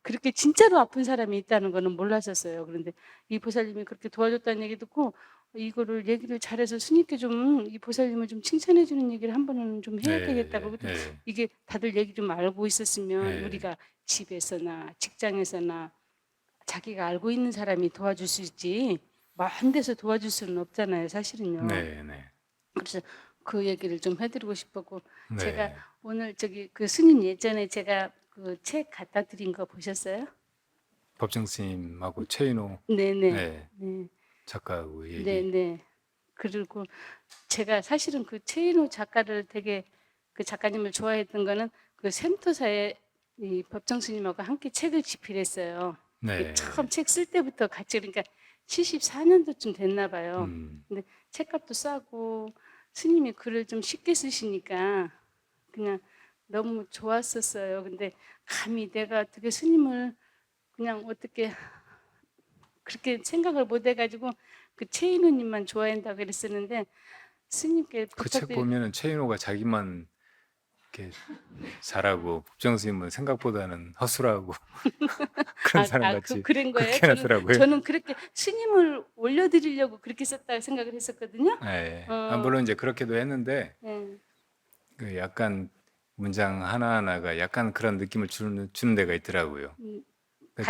그렇게 진짜로 아픈 사람이 있다는 거는 몰랐었어요. 그런데 이 보살님이 그렇게 도와줬다는 얘기 듣고 이거를 얘기를 잘해서 스님께 좀 이 보살님을 좀 칭찬해 주는 얘기를 한 번은 좀 해야 네, 되겠다고. 네, 이게 다들 얘기 좀 알고 있었으면 네. 우리가 집에서나 직장에서나 자기가 알고 있는 사람이 도와줄 수 있지 먼 데서 도와줄 수는 없잖아요, 사실은요. 네, 네. 그래서 그 얘기를 좀 해드리고 싶었고 네. 제가 오늘 저기 그 스님 예전에 제가 그 책 갖다 드린 거 보셨어요? 법정 스님하고 최인호 네네. 네, 네. 작가하고 얘기. 네네. 그리고 제가 사실은 그 최인호 작가를 되게 그 작가님을 좋아했던 거는 그 센터사에 이 법정 스님하고 함께 책을 집필했어요. 네. 처음 책 쓸 때부터 같이 그러니까 74년도쯤 됐나 봐요. 근데 책값도 싸고 스님이 글을 좀 쉽게 쓰시니까 그냥 너무 좋았었어요. 근데 감히 내가 어떻게 스님을 그냥 어떻게 그렇게 생각을 못 해가지고 그 최인우님만 좋아한다고 그랬었는데 스님께 그 책 부탁드리 보면은 최인호가 자기만 이렇게 잘하고 법정 스님은 생각보다는 허술하고 그런 사람 같이 그런 거예요? 그렇게 해놨더라고요. 저는 그렇게 스님을 올려드리려고 그렇게 썼다 생각을 했었거든요. 네. 어. 물론 이제 그렇게도 했는데 네. 그 약간 문장 하나하나가 약간 그런 느낌을 주는 데가 있더라고요. 그러니까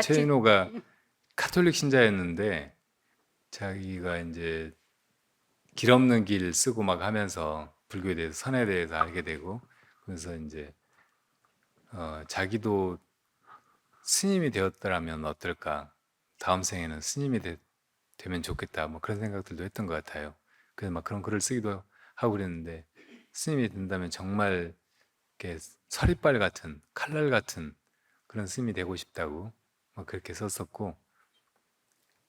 같이- 최인호가 카톨릭 신자였는데 자기가 이제 길 없는 길 쓰고 막 하면서 불교에 대해서 선에 대해서 알게 되고 그래서 이제 자기도 스님이 되었더라면 어떨까 다음 생에는 스님이 되면 좋겠다 뭐 그런 생각들도 했던 것 같아요. 그래서 막 그런 글을 쓰기도 하고 그랬는데 스님이 된다면 정말 이렇게 서리빨 같은 칼날 같은 그런 스님이 되고 싶다고 막 그렇게 썼었고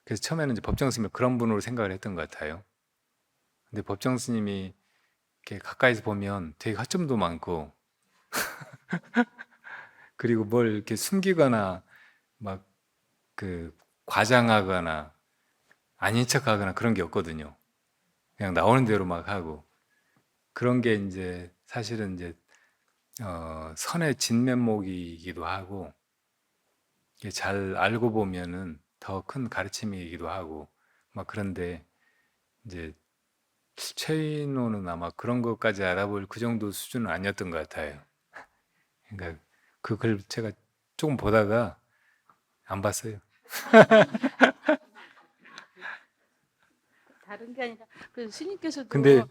그래서 처음에는 이제 법정 스님을 그런 분으로 생각을 했던 것 같아요. 근데 법정 스님이 이렇게 가까이서 보면 되게 허점도 많고 그리고 뭘 이렇게 숨기거나 막 그 과장하거나 아닌 척하거나 그런 게 없거든요. 그냥 나오는 대로 막 하고 그런 게 이제 사실은 이제 선의 진면목이기도 하고 이게 잘 알고 보면은 더 큰 가르침이기도 하고 막 그런데 이제 최인호는 아마 그런 것까지 알아볼 그 정도 수준은 아니었던 것 같아요. 그러니까 그 글 제가 조금 보다가 안 봤어요. 다른 게 아니라 그 스님께서도 근데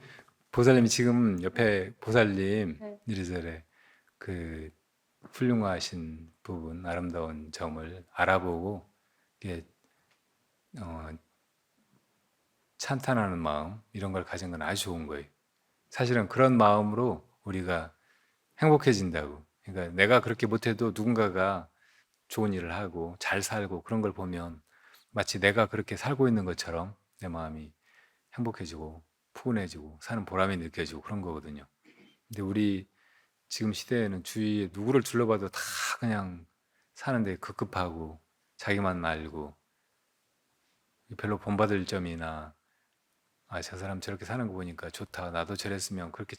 보살님이 지금 옆에 보살님 네. 이래저래 그 훌륭하신 부분, 아름다운 점을 알아보고 이게 찬탄하는 마음 이런 걸 가진 건 아주 좋은 거예요. 사실은 그런 마음으로 우리가 행복해진다고. 그러니까 내가 그렇게 못해도 누군가가 좋은 일을 하고 잘 살고 그런 걸 보면 마치 내가 그렇게 살고 있는 것처럼 내 마음이 행복해지고 푸근해지고 사는 보람이 느껴지고 그런 거거든요. 근데 우리 지금 시대에는 주위에 누구를 둘러봐도 다 그냥 사는데 급급하고 자기만 알고 별로 본받을 점이나 저 사람 저렇게 사는 거 보니까 좋다 나도 저랬으면 그렇게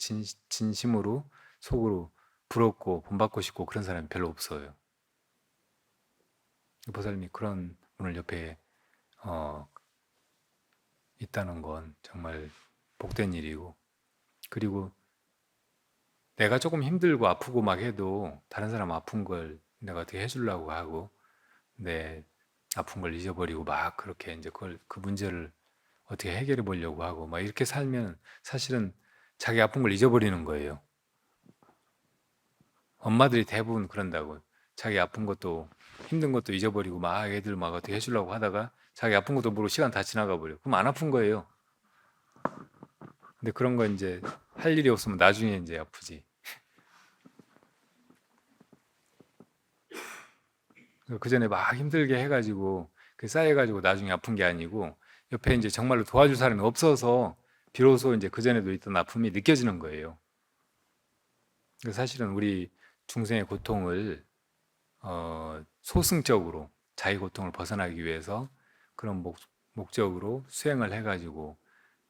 진심으로 속으로 부럽고 본받고 싶고 그런 사람이 별로 없어요. 보살님이 그런 분을 옆에 있다는 건 정말 복된 일이고 그리고 내가 조금 힘들고 아프고 막 해도 다른 사람 아픈 걸 내가 어떻게 해주려고 하고 내 아픈 걸 잊어버리고 막 그렇게 이제 그 문제를 어떻게 해결해 보려고 하고 막 이렇게 살면 사실은 자기 아픈 걸 잊어버리는 거예요. 엄마들이 대부분 그런다고 자기 아픈 것도 힘든 것도 잊어버리고 막 애들 막 어떻게 해주려고 하다가 자기 아픈 것도 모르고 시간 다 지나가 버려. 그럼 안 아픈 거예요. 근데 그런 거 이제 할 일이 없으면 나중에 이제 아프지. 그 전에 막 힘들게 해가지고 그 쌓여가지고 나중에 아픈 게 아니고 옆에 이제 정말로 도와줄 사람이 없어서 비로소 이제 그 전에도 있던 아픔이 느껴지는 거예요. 사실은 우리 중생의 고통을 소승적으로 자기 고통을 벗어나기 위해서 그런 목적으로 수행을 해가지고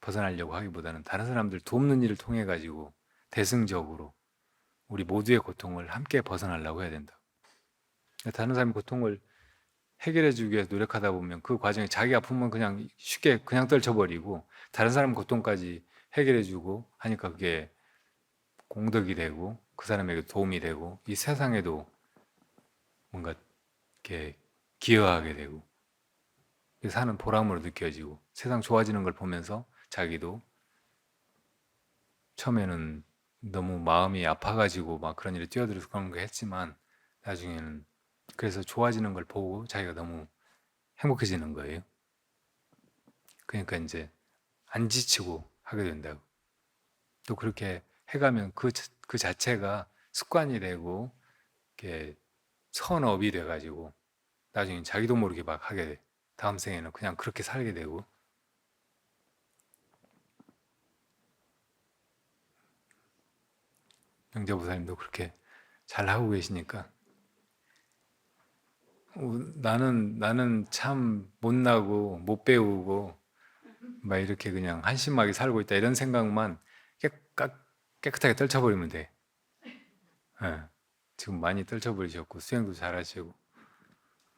벗어나려고 하기보다는 다른 사람들 돕는 일을 통해 가지고 대승적으로 우리 모두의 고통을 함께 벗어나려고 해야 된다. 다른 사람의 고통을 해결해 주기 위해서 노력하다 보면 그 과정에 자기 아픔은 그냥 쉽게 그냥 떨쳐버리고 다른 사람 고통까지 해결해 주고 하니까 그게 공덕이 되고 그 사람에게 도움이 되고 이 세상에도 뭔가 이렇게 기여하게 되고 사는 보람으로 느껴지고 세상 좋아지는 걸 보면서 자기도 처음에는 너무 마음이 아파가지고 막 그런 일에 뛰어들어서 그런 거 했지만 나중에는 그래서 좋아지는 걸 보고 자기가 너무 행복해지는 거예요. 그러니까 이제 안 지치고 하게 된다고. 또 그렇게 해가면 그 자체가 습관이 되고 이렇게 선업이 돼가지고 나중에 자기도 모르게 막 하게 돼. 다음 생에는 그냥 그렇게 살게 되고. 영자보살님도 그렇게 잘 하고 계시니까 나는 참 못나고 못 배우고 막 이렇게 그냥 한심하게 살고 있다 이런 생각만 깨끗하게 떨쳐버리면 돼. 네. 지금 많이 떨쳐버리셨고 수행도 잘하시고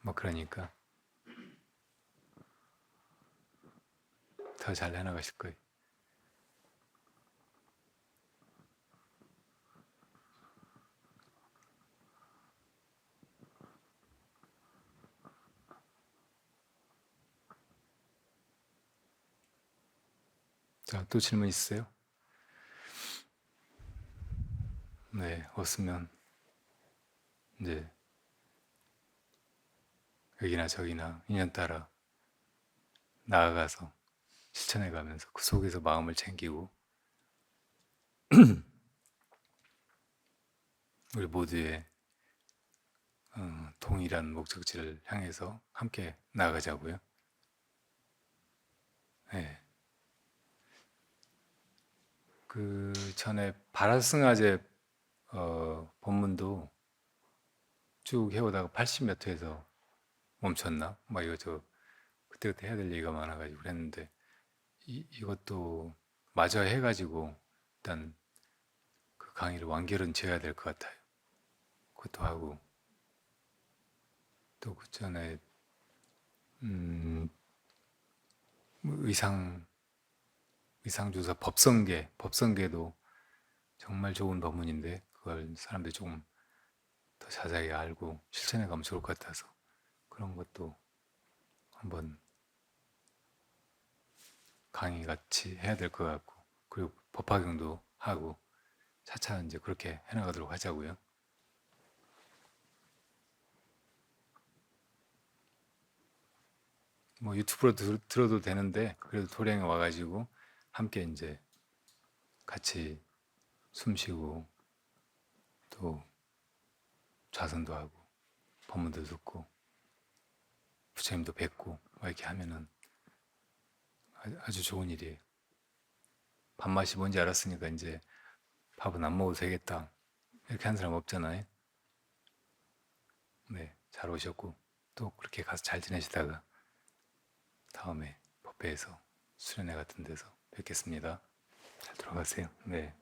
뭐 그러니까 더 잘 해나가실 거예요. 자, 또 질문 있으세요? 네, 없으면 이제 여기나 저기나 인연 따라 나아가서 실천해 가면서 그 속에서 마음을 챙기고 우리 모두의 동일한 목적지를 향해서 함께 나아가자고요. 네. 그 전에 바라승아제 법문도 쭉 해오다가 80몇 회에서 멈췄나? 막 이거 그때그때 해야 될 얘기가 많아가지고 그랬는데 이것도 마저 해가지고 일단 그 강의를 완결은 지어야 될 것 같아요. 그것도 하고 또 그 전에 의상주사 법성계도 정말 좋은 법문인데 그걸 사람들이 조금 더 자세히 알고 실천해 가면 좋을 것 같아서 그런 것도 한번 강의 같이 해야 될 것 같고 그리고 법화경도 하고 차차 이제 그렇게 해나가도록 하자고요. 뭐 유튜브로 들어도 되는데 그래도 도량에 와가지고 함께 이제 같이 숨쉬고 또 좌선도 하고 법문도 듣고 부처님도 뵙고 이렇게 하면은 아주 좋은 일이에요. 밥맛이 뭔지 알았으니까 이제 밥은 안 먹어도 되겠다 이렇게 하는 사람 없잖아요. 네, 잘 오셨고 또 그렇게 가서 잘 지내시다가 다음에 법회에서 수련회 같은 데서 뵙겠습니다. 잘 들어가세요. 네.